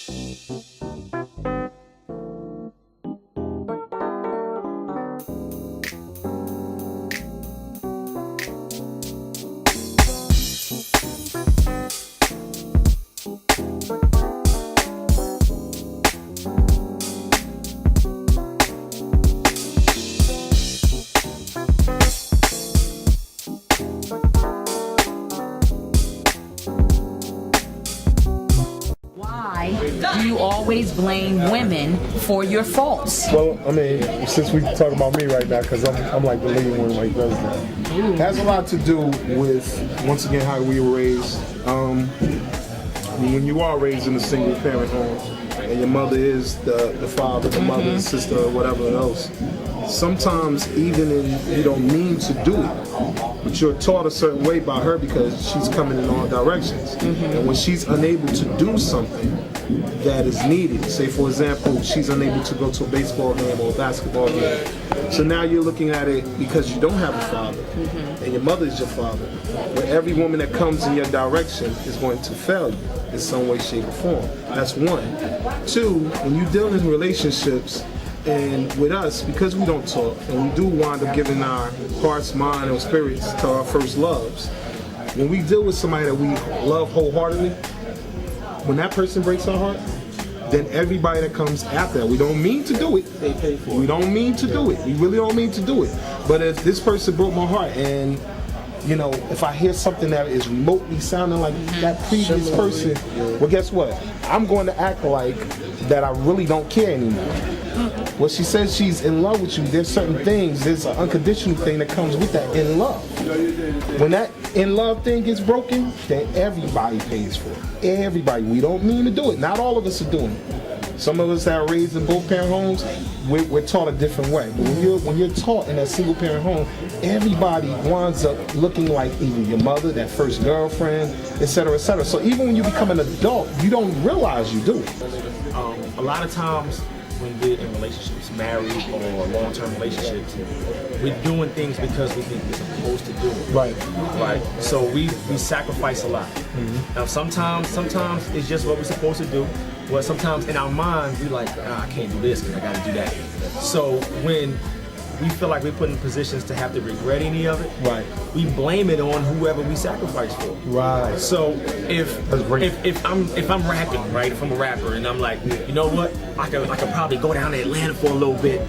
Do you always blame women for your faults? Well, I mean, since we talk about me right now, because I'm like the leading one like does that. It has a lot to do with, once again, how we were raised. When you are raised in a single parent home, and your mother is the father, the mother, the sister, or whatever else, sometimes even you don't mean to do it, but you're taught a certain way by her because she's coming in all directions. And when she's unable to do something that is needed, say for example, she's unable to go to a baseball game or a basketball game, so now you're looking at it because you don't have a father, and your mother is your father, where every woman that comes in your direction is going to fail you in some way, shape, or form. That's one. Two, when you deal in relationships, and with us, because we don't talk, and we do wind up giving our hearts, mind, and spirits to our first loves, when we deal with somebody that we love wholeheartedly, when that person breaks our heart, then everybody that comes after that, we don't mean to do it. They pay for it. We don't mean to do it. We really don't mean to do it. But if this person broke my heart, and you know, if I hear something that is remotely sounding like that previous person, well, guess what? I'm going to act like that I really don't care anymore. Well, she says she's in love with you. There's certain things, there's an unconditional thing that comes with that in love. When that in love thing gets broken, then everybody pays for it. Everybody. We don't mean to do it. Not all of us are doing it. Some of us that are raised in both parent homes, we're taught a different way. But when you're taught in a single parent home, everybody winds up looking like either your mother, that first girlfriend, etc., etc. So even when you become an adult, you don't realize you do it. A lot of times when we're in relationships, married or long-term relationships, we're doing things because we think we're supposed to do it. Right. So we sacrifice a lot. Now sometimes it's just what we're supposed to do. Well, sometimes in our minds we're like, I can't do this because I got to do that. So when we feel like we're put in positions to have to regret any of it, we blame it on whoever we sacrifice for. So if I'm rapping, right? If I'm a rapper and I'm like, you know what? I could probably go down to Atlanta for a little bit.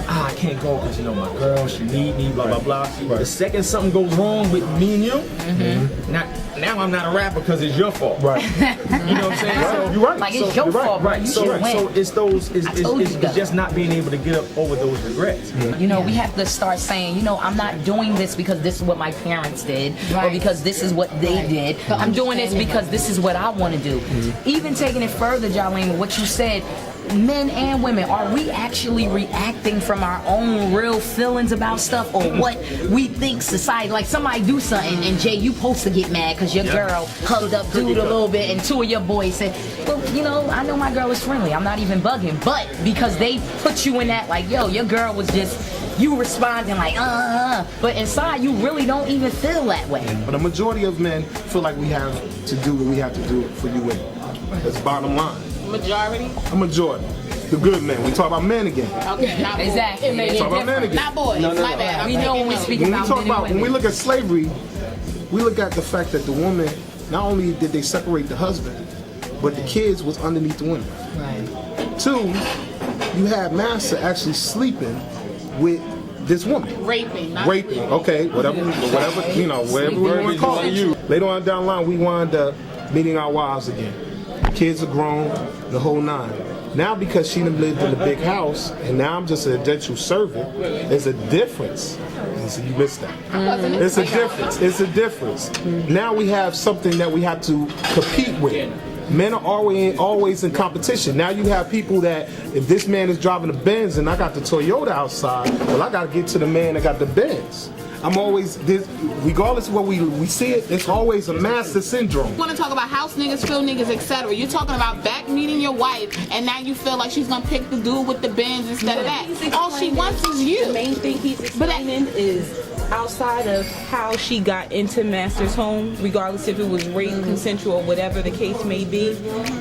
I can't go because you know my girl, she need me, blah blah blah. The second something goes wrong with me and you, now I'm not a rapper because it's your fault. You know what I'm saying? So, you're right. Like it's your fault, right? So it's just not being able to get up over those regrets. You know, we have to start saying, you know, I'm not doing this because this is what my parents did, or because this is what they did. I'm doing this because this is what I want to do. Even taking it further, Jolene, what you said, men and women, are we actually reacting from our own real feelings about stuff, or what we think society, like somebody do something and Jay, you supposed to get mad because your girl hugged up dude a little bit and two of your boys said, well, you know, I know my girl is friendly, I'm not even bugging, but because they put you in that like, yo, your girl was just, you responding like, but inside you really don't even feel that way. But a majority of men feel like we have to do what we have to do for you women. That's bottom line. Majority? A majority. The good men. We talk about men again. Okay, not exactly. We talk about men again. Not boys. No. My bad. We know when we speak when about we talk men about and when we women. look at slavery, we look at the fact that the woman, not only did they separate the husband, but the kids was underneath the women. Two, you had master actually sleeping with this woman. Raping. Okay, whatever, you know, whatever we want to call it. Later on down the line, we wind up meeting our wives again. Kids are grown, the whole nine. Now because she done lived in a big house, and now I'm just an indentured servant, there's a difference. So you missed that. It's a difference. It's a difference. Now we have something that we have to compete with. Men are always in competition. Now you have people that, if this man is driving a Benz and I got the Toyota outside, well, I got to get to the man that got the Benz. I'm always, regardless of what we see it, it's always a master syndrome. You want to talk about house niggas, field niggas, etc. You're talking about back meeting your wife, and now you feel like she's going to pick the dude with the Benz instead of that. All she wants is you. The main thing he's explaining is outside of how she got into Master's home, regardless if it was rape, consensual, or whatever the case may be,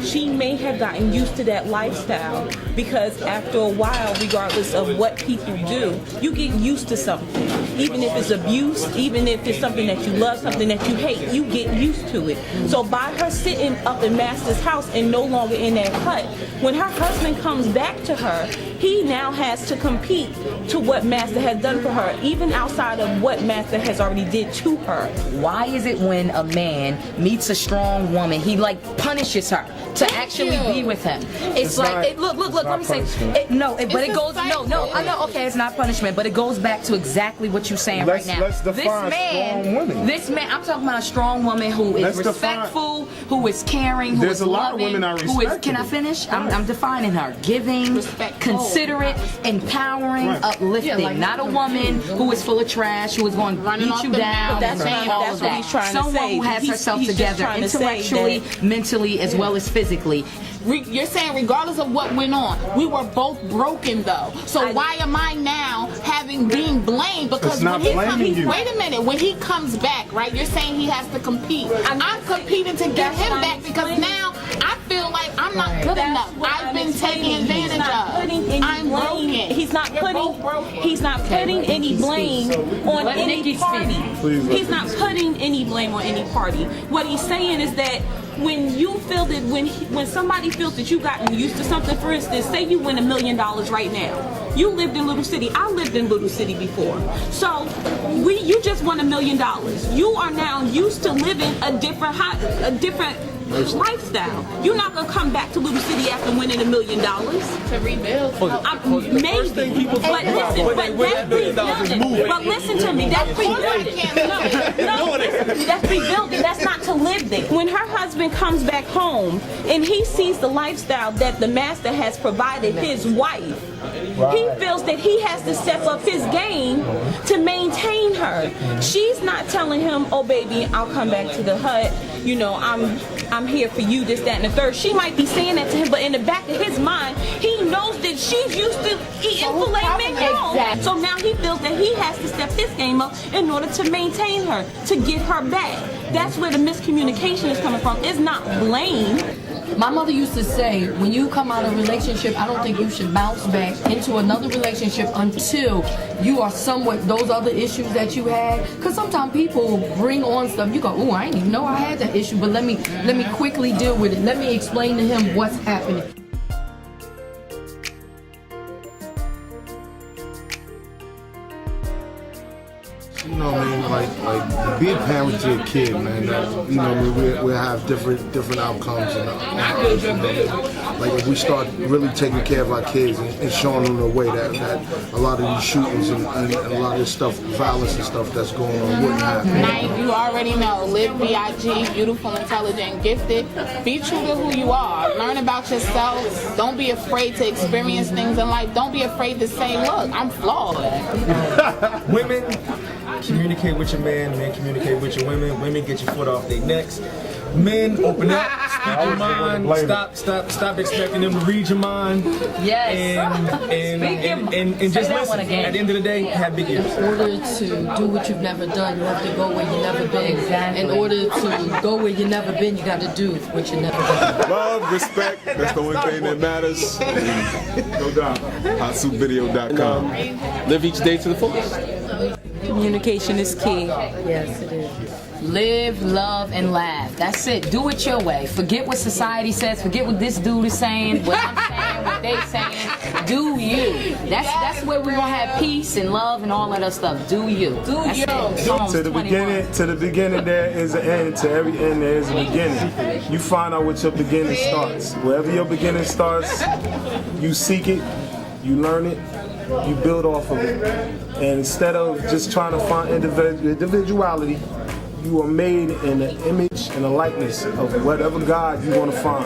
she may have gotten used to that lifestyle, because after a while, regardless of what people do, you get used to something. Even if it's abuse, even if it's something that you love, something that you hate, you get used to it. So by her sitting up in Master's house and no longer in that hut, when her husband comes back to her, he now has to compete to what Master has done for her, even outside of what Master has already did to her. Why is it when a man meets a strong woman, he like punishes her to actually be with him? It's like, not- look, it's let me say, not but it a goes, cycle. I know, okay, it's not punishment, but it goes back to exactly what you're saying Let's- right now. let's define strong women. This man, I'm talking about a strong woman who is Let's define- respectful, who is caring, who There's is a lot of loving, women are who is, can I respectable. finish? I'm defining her. Giving, Respectful. considerate, empowering, Right. uplifting. Not a woman who is full of trash, who is going to Running beat off you the down. mouth. That's and what- all that's of what that. he's trying to Someone say. who has He's- herself he's just together trying to say intellectually, that- mentally, as well as physically. You're saying regardless of what went on, we were both broken though. So why am I now being blamed? Because It's not when he blaming you. wait a minute, when he comes back, right? You're saying he has to compete. I'm competing to get That's him what I'm back because explaining. now I feel like I'm not good That's enough. what I've I'm been taken explaining. advantage He's not of. putting any I'm blame. broken. He's not We're putting. both broken. He's not putting any blame on Let any Nikki party. speak. Please let He's not Nikki putting any blame on any party. What he's saying is that when you feel that when somebody feels that you've gotten used to something, for instance, say you win $1 million right now. You lived in Little City. I lived in Little City before. So you just won $1 million. You are now used to living a different lifestyle. You're not gonna come back to Little City after winning $1 million. To rebuild. Maybe, but listen to me. That's rebuilding. No, listen, that's rebuilding. That's not to live there. When her husband comes back home and he sees the lifestyle that the Master has provided his wife, he feels that he has to step up his game to maintain her. She's not telling him, "Oh, baby, I'll come back to the hut. You know, I'm here for you, this, that, and the third." She might be saying that to him, but in the back of his mind, he knows that she's used to eating filet mignon. Exactly. So now he feels that he has to step his game up in order to maintain her, to get her back. That's where the miscommunication is coming from. It's not blame. My mother used to say, when you come out of a relationship, I don't think you should bounce back into another relationship until you are somewhat those other issues that you had. Because sometimes people bring on stuff. You go, "Oh, I didn't even know I had that issue, but let me quickly deal with it. Let me explain to him what's happening." You know what I mean? Like be a parent to a kid, man. You know what I mean? We have different outcomes and outcomes, you know what I mean? Like if we start really taking care of our kids and showing them the way that a lot of these shootings and a lot of this stuff, violence and stuff that's going on wouldn't happen. Night, you already know. Live B.I.G. Beautiful, intelligent, gifted. Be true to who you are. Learn about yourself. Don't be afraid to experience things in life. Don't be afraid to say, "Look, I'm flawed." Women, communicate with your man. Men, communicate with your women. Women, get your foot off their necks. Men, open up, speak your mind. Stop expecting them to read your mind. Yes. And just Say that one listen. again. At the end of the day, have big ears. In order to do what you've never done, you have to go where you've never been. Exactly. In order to go where you've never been, you got to do what you've never done. Love, respect, that's the one thing that matters. No doubt. HotSoupVideo.com. Live each day to the fullest. Communication is key. Yes, it is. Live, love, and laugh. That's it. Do it your way. Forget what society says. Forget what this dude is saying, what I'm saying, what they saying. Do you. That's where we're gonna have peace and love and all that other stuff. Do you. That's it. Psalms To the 21. beginning there is an end. To every end there is a beginning. You find out what your beginning starts. Wherever your beginning starts, you seek it, you learn it, you build off of it. And instead of just trying to find individuality, you are made in the image and the likeness of whatever God you want to find.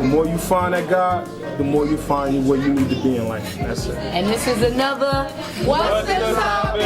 The more you find that God, the more you find where you need to be in life. That's it. And this is another What's the Topic?